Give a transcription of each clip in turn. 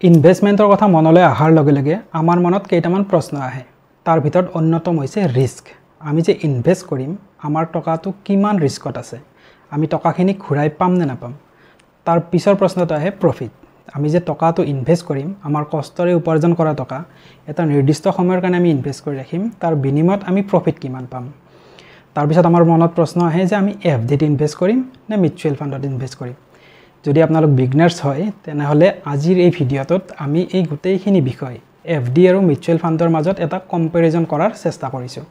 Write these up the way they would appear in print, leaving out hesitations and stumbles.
ইনভেষ্টমেন্টৰ কথা মনলৈ আহাৰ লগে লগে আমাৰ মনত কেইটামান প্ৰশ্ন আহে। তাৰ ভিতৰত অন্যতম হৈছে ৰিস্ক। আমি যে ইনভেষ্ট কৰিম, আমাৰ টকাটো কিমান ৰিস্কত আছে, আমি টকাখিনি ঘূৰাই পাম নে নাপাম। তাৰ পিছৰ প্ৰশ্নটো আহে প্ৰফিট। আমি যে টকাটো ইনভেষ্ট কৰিম, আমাৰ কষ্টৰে উপাৰ্জন কৰা টকা এটা নিৰ্দিষ্ট সময়ৰ কাৰণে আমি ইনভেষ্ট কৰি ৰাখিম, তাৰ বিনিময়ত আমি প্ৰফিট কিমান পাম। তাৰ পিছত আমাৰ মনত প্ৰশ্ন আহে যে আমি এফডিত ইনভেষ্ট কৰিম নে মিউচুৱেল ফাণ্ডত ইনভেষ্ট কৰিম। যদি আপোনালোক বিগনাৰ্ছ হয় তেনেহ'লে আজিৰ এই ভিডিঅ'টোত আমি এই গোটেইখিনি বিষয় এফডি আৰু মিউচুৱেল ফাণ্ডৰ মাজত এটা কম্পেৰিজন কৰাৰ চেষ্টা কৰিছোঁ।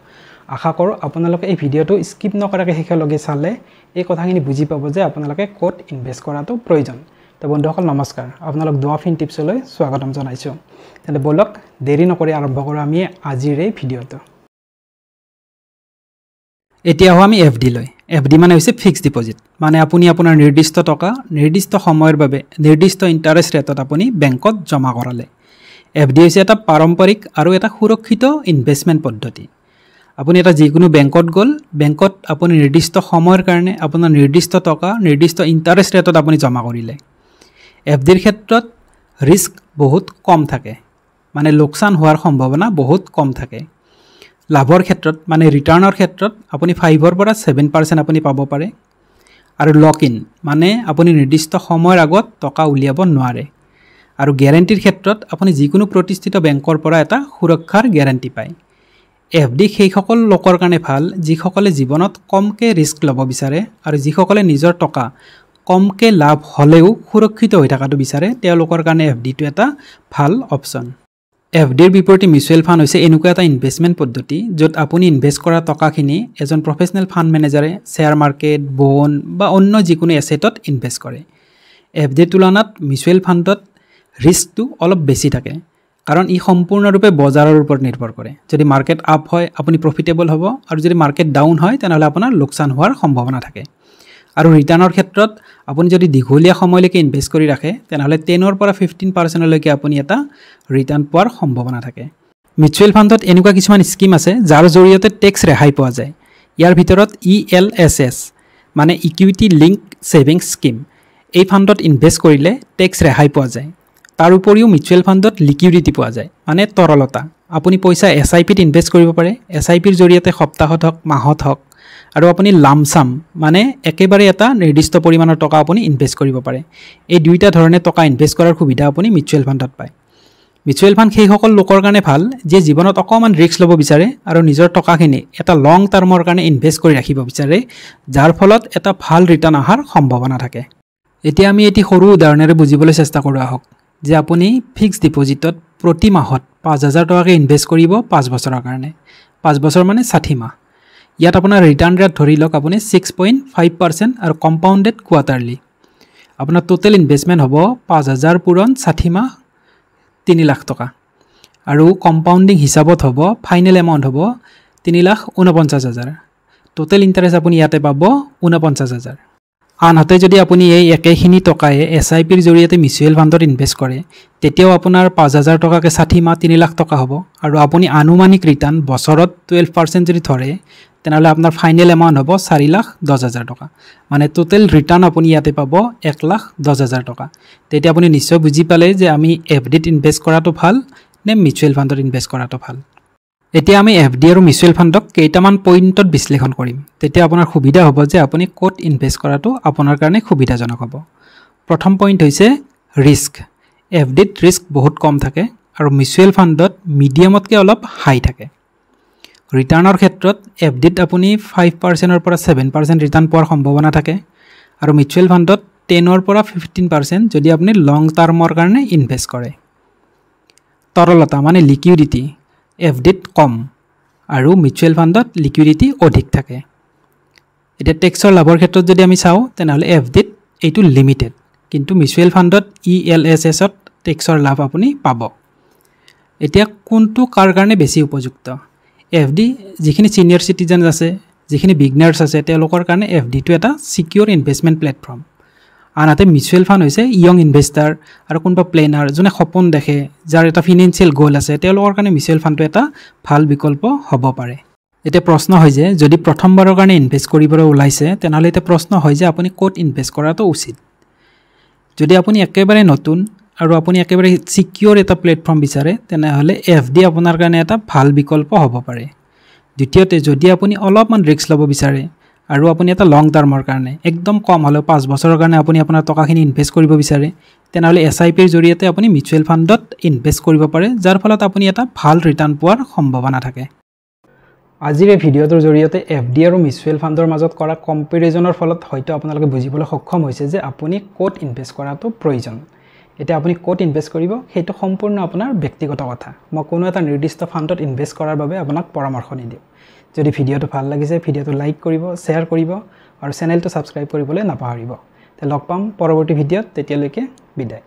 আশা কৰোঁ আপোনালোকে এই ভিডিঅ'টো স্কিপ নকৰাকৈ শেষলৈকে চালে এই কথাখিনি বুজি পাব যে আপোনালোকে ক'ত ইনভেষ্ট কৰাটো প্ৰয়োজন। তো বন্ধুসকল নমস্কাৰ, আপোনালোক দুৱা ফিন টিপছলৈ স্বাগতম জনাইছোঁ। তেন্তে বলক দেৰি নকৰি আৰম্ভ কৰোঁ আমি আজিৰ এই ভিডিঅ'টো। এতিয়া আহোঁ আমি এফডি লৈ। এফডি মানে হৈছে ফিক্সড ডিপজিট, মানে আপুনি আপোনাৰ নিৰ্দিষ্ট টকা নিৰ্দিষ্ট সময়ৰ বাবে নিৰ্দিষ্ট ইণ্টাৰেষ্ট ৰেটত আপুনি বেংকত জমা কৰালে। এফডি হৈছে এটা পাৰম্পৰিক আৰু এটা সুৰক্ষিত ইনভেষ্টমেণ্ট পদ্ধতি। আপুনি এটা যিকোনো বেংকত গ'ল, বেংকত আপুনি নিৰ্দিষ্ট সময়ৰ কাৰণে আপোনাৰ নিৰ্দিষ্ট টকা নিৰ্দিষ্ট ইণ্টাৰেষ্ট ৰেটত আপুনি জমা কৰিলে। এফডিৰ ক্ষেত্ৰত ৰিস্ক বহুত কম থাকে, মানে লোকচান হোৱাৰ সম্ভাৱনা বহুত কম থাকে। লাভৰ ক্ষেত্ৰত মানে ৰিটাৰ্ণৰ ক্ষেত্ৰত আপুনি 5 পৰা 7% আপুনি পাব পাৰে। আৰু লক ইন মানে আপুনি নিৰ্দিষ্ট সময়ৰ আগত টকা উলিয়াব নোৱাৰে। আৰু গেৰেণ্টিৰ ক্ষেত্ৰত আপুনি যিকোনো প্ৰতিষ্ঠিত বেংকৰ পৰা এটা সুৰক্ষাৰ গেৰেণ্টি পায়। এফডি সেইসকল লোকৰ কাৰণে ভাল যিসকলে জীৱনত কমকৈ ৰিস্ক ল'ব বিচাৰে আৰু যিসকলে নিজৰ টকা কমকৈ লাভ হ'লেও সুৰক্ষিত হৈ থকাটো বিচাৰে, তেওঁলোকৰ কাৰণে এফডিটো এটা ভাল অপশ্যন। এফডিৰ বিপৰীতে মিউচুৱেল ফাণ্ড হৈছে এনেকুৱা এটা ইনভেষ্টমেণ্ট পদ্ধতি য'ত আপুনি ইনভেষ্ট কৰা টকাখিনি এজন প্ৰফেচনেল ফাণ্ড মেনেজাৰে শ্বেয়াৰ মাৰ্কেট, বণ্ড বা অন্য যিকোনো এছেটত ইনভেষ্ট কৰে। এফডিৰ তুলনাত মিউচুৱেল ফাণ্ডত ৰিস্কটো অলপ বেছি থাকে, কাৰণ ই সম্পূৰ্ণৰূপে বজাৰৰ ওপৰত নিৰ্ভৰ কৰে। যদি মাৰ্কেট আপ হয় আপুনি প্ৰফিটেবল হ'ব, আৰু যদি মাৰ্কেট ডাউন হয় তেনেহ'লে আপোনাৰ লোকচান হোৱাৰ সম্ভাৱনা থাকে। আৰু ৰিটাৰ্ণৰ ক্ষেত্ৰত আপুনি যদি দীঘলীয়া সময়লৈকে ইনভেষ্ট কৰি ৰাখে তেনেহ'লে 10 পৰা 15% আপুনি এটা ৰিটাৰ্ণ পোৱাৰ সম্ভাৱনা থাকে। মিউচুৱেল ফাণ্ডত এনেকুৱা কিছুমান স্কিম আছে যাৰ জৰিয়তে টেক্স ৰেহাই পোৱা যায়। ইয়াৰ ভিতৰত ELSS মানে ইকুইটি লিংক ছেভিংছ স্কিম। এই ফাণ্ডত ইনভেষ্ট কৰিলে টেক্স ৰেহাই পোৱা যায়। তাৰ উপৰিও মিউচুৱেল ফাণ্ডত লিকুইডিটি পোৱা যায়, মানে তৰলতা। আপুনি পইচা SIPত ইনভেষ্ট কৰিব পাৰে। SIPৰ জৰিয়তে সপ্তাহত হওক, মাহত হওক। আৰু আপুনি লামচাম মানে একেবাৰে এটা নিৰ্দিষ্ট পৰিমাণৰ টকা আপুনি ইনভেষ্ট কৰিব পাৰে। এই দুইটা ধৰণে টকা ইনভেষ্ট কৰাৰ সুবিধা আপুনি মিউচুৱেল ফাণ্ডত পায়। মিউচুৱেল ফাণ্ড সেইসকল লোকৰ কাৰণে ভাল যিয়ে জীৱনত অকণমান ৰিস্ক ল'ব বিচাৰে আৰু নিজৰ টকাখিনি এটা লং টাৰ্মৰ কাৰণে ইনভেষ্ট কৰি ৰাখিব বিচাৰে, যাৰ ফলত এটা ভাল ৰিটাৰ্ণ অহাৰ সম্ভাৱনা থাকে। এতিয়া আমি এটি সৰু উদাহৰণেৰে বুজিবলৈ চেষ্টা কৰোঁ আহক, যে আপুনি ফিক্সড ডিপজিটত প্ৰতি মাহত 5,000 টকাকৈ ইনভেষ্ট কৰিব 5 বছৰৰ কাৰণে। 5 বছৰ মানে 60 মাহ। ইয়াত আপোনাৰ ৰিটাৰ্ণ ৰেট ধৰি লওক আপুনি 6.5% আৰু কম্পাউণ্ডেড কোৱাৰ্টাৰলি। আপোনাৰ টোটেল ইনভেষ্টমেণ্ট হ'ব 5,000 পূৰণ 60 মাহ 3 লাখ টকা। আৰু কম্পাউণ্ডিং হিচাপত হ'ব ফাইনেল এমাউণ্ট হ'ব 3,49,000। টোটেল ইণ্টাৰেষ্ট আপুনি ইয়াতে পাব 49,000। আনহাতে যদি আপুনি এই একেখিনি টকায়ে SIPৰ জৰিয়তে মিউচুৱেল ফাণ্ডত ইনভেষ্ট কৰে, তেতিয়াও আপোনাৰ 5,000 টকাকৈ 60 মাহ 3 লাখ টকা হ'ব। আৰু আপুনি আনুমানিক ৰিটাৰ্ণ বছৰত 12% যদি ধৰে তেনেহ'লে আপোনাৰ ফাইনেল এমাউণ্ট হ'ব 4,10,000 টকা। মানে টোটেল ৰিটাৰ্ণ আপুনি ইয়াতে পাব 1,10,000 টকা। তেতিয়া আপুনি নিশ্চয় বুজি পালে যে আমি এফডিত ইনভেষ্ট কৰাটো ভাল নে মিউচুৱেল ফাণ্ডত ইনভেষ্ট কৰাটো ভাল। এতিয়া আমি এফডি আৰু মিউচুৱেল ফাণ্ডক কেইটামান পইণ্টত বিশ্লেষণ কৰিম। তেতিয়া আপোনাৰ সুবিধা হ'ব যে আপুনি ক'ত ইনভেষ্ট কৰাটো আপোনাৰ কাৰণে সুবিধাজনক হ'ব। প্ৰথম পইণ্ট হৈছে ৰিস্ক। এফডিত ৰিস্ক বহুত কম থাকে আৰু মিউচুৱেল ফাণ্ডত মিডিয়ামতকৈ অলপ হাই থাকে। ৰিটাৰ্ণৰ ক্ষেত্ৰত এফডিত আপুনি 5% পৰা 7% ৰিটাৰ্ণ পোৱাৰ সম্ভাৱনা থাকে, আৰু মিউচুৱেল ফাণ্ডত 10 পৰা 15% যদি আপুনি লং টাৰ্মৰ কাৰণে ইনভেষ্ট কৰে। তৰলতা মানে লিকুইডিটি এফডিত কম আৰু মিউচুৱেল ফাণ্ডত লিকুইডিটি অধিক থাকে। এতিয়া টেক্সৰ লাভৰ ক্ষেত্ৰত যদি আমি চাওঁ তেনেহ'লে এফডিত এইটো লিমিটেড, কিন্তু মিউচুৱেল ফাণ্ডত ELSSত টেক্সৰ লাভ আপুনি পাব। এতিয়া কোনটো কাৰ কাৰণে বেছি উপযুক্ত? এফডি যিখিনি ছিনিয়ৰ চিটিজেন আছে, যিখিনি বিগনাৰ্ছ আছে, তেওঁলোকৰ কাৰণে এফডিটো এটা ছিকিউৰ ইনভেষ্টমেণ্ট প্লেটফৰ্ম। আনহাতে মিউচুৱেল ফাণ্ড হৈছে য়ং ইনভেষ্টাৰ আৰু কোনোবা প্লেনাৰ যোনে সপোন দেখে, যাৰ এটা ফিনেন্সিয়েল গ'ল আছে, তেওঁলোকৰ কাৰণে মিউচুৱেল ফাণ্ডটো এটা ভাল বিকল্প হ'ব পাৰে। এতিয়া প্ৰশ্ন হয় যে যদি প্ৰথমবাৰৰ কাৰণে ইনভেষ্ট কৰিবলৈ ওলাইছে তেনেহ'লে এতিয়া প্ৰশ্ন হয় যে আপুনি ক'ত ইনভেষ্ট কৰাটো উচিত। যদি আপুনি একেবাৰে নতুন আৰু আপুনি একেবাৰে সিকিউৰ এটা প্লেটফৰ্ম বিচাৰে তেনেহলে এফডি আপোনাৰ কাৰণে এটা ভাল বিকল্প হ'ব পাৰে দ্বিতীয়তে যদি আপুনি অলপমান ৰিস্ক ল'ব বিচাৰে আৰু আপুনি এটা লং টাৰ্মৰ কাৰণে একদম কম হলেও 5 বছৰৰ কাৰণে আপুনি আপোনাৰ টকাখিনি ইনভেষ্ট কৰিব বিচাৰে তেনেহলে এসআইপিৰ জৰিয়তে আপুনি মিউচুৱেল ফাণ্ডত ইনভেষ্ট কৰিব পাৰে যাৰ ফলত আপুনি এটা ভাল ৰিটাৰ্ণ পোৱাৰ সম্ভাৱনা থাকে আজিৰ এই ভিডিঅ'টোৰ জৰিয়তে এফডি আৰু মিউচুৱেল ফাণ্ডৰ মাজত কৰা কম্পেৰিজনৰ ফলত হয়তো আপোনালোকে বুজিবলৈ সক্ষম হৈছে যে আপুনি ক'ত ইনভেষ্ট কৰাটো প্ৰয়োজন এটা আপুনি ক'ত ইনভেষ্ট কৰিব সেইটো সম্পূৰ্ণ আপোনাৰ ব্যক্তিগত কথা মই কোনো এটা নিৰ্দিষ্ট ফাণ্ডত ইনভেষ্ট কৰাৰ বাবে আপোনাক পৰামৰ্শ নিদিওঁ যদি ভিডিঅ'টো ভাল লাগিছে ভিডিঅ'টো লাইক কৰিব শেয়াৰ কৰিব আৰু চেনেলটো সাবস্ক্ৰাইব কৰিবলৈ নাপাহৰিব তে লগ পাম পৰৱৰ্তী ভিডিঅ'ত তেতিয়ালৈকে বিদায়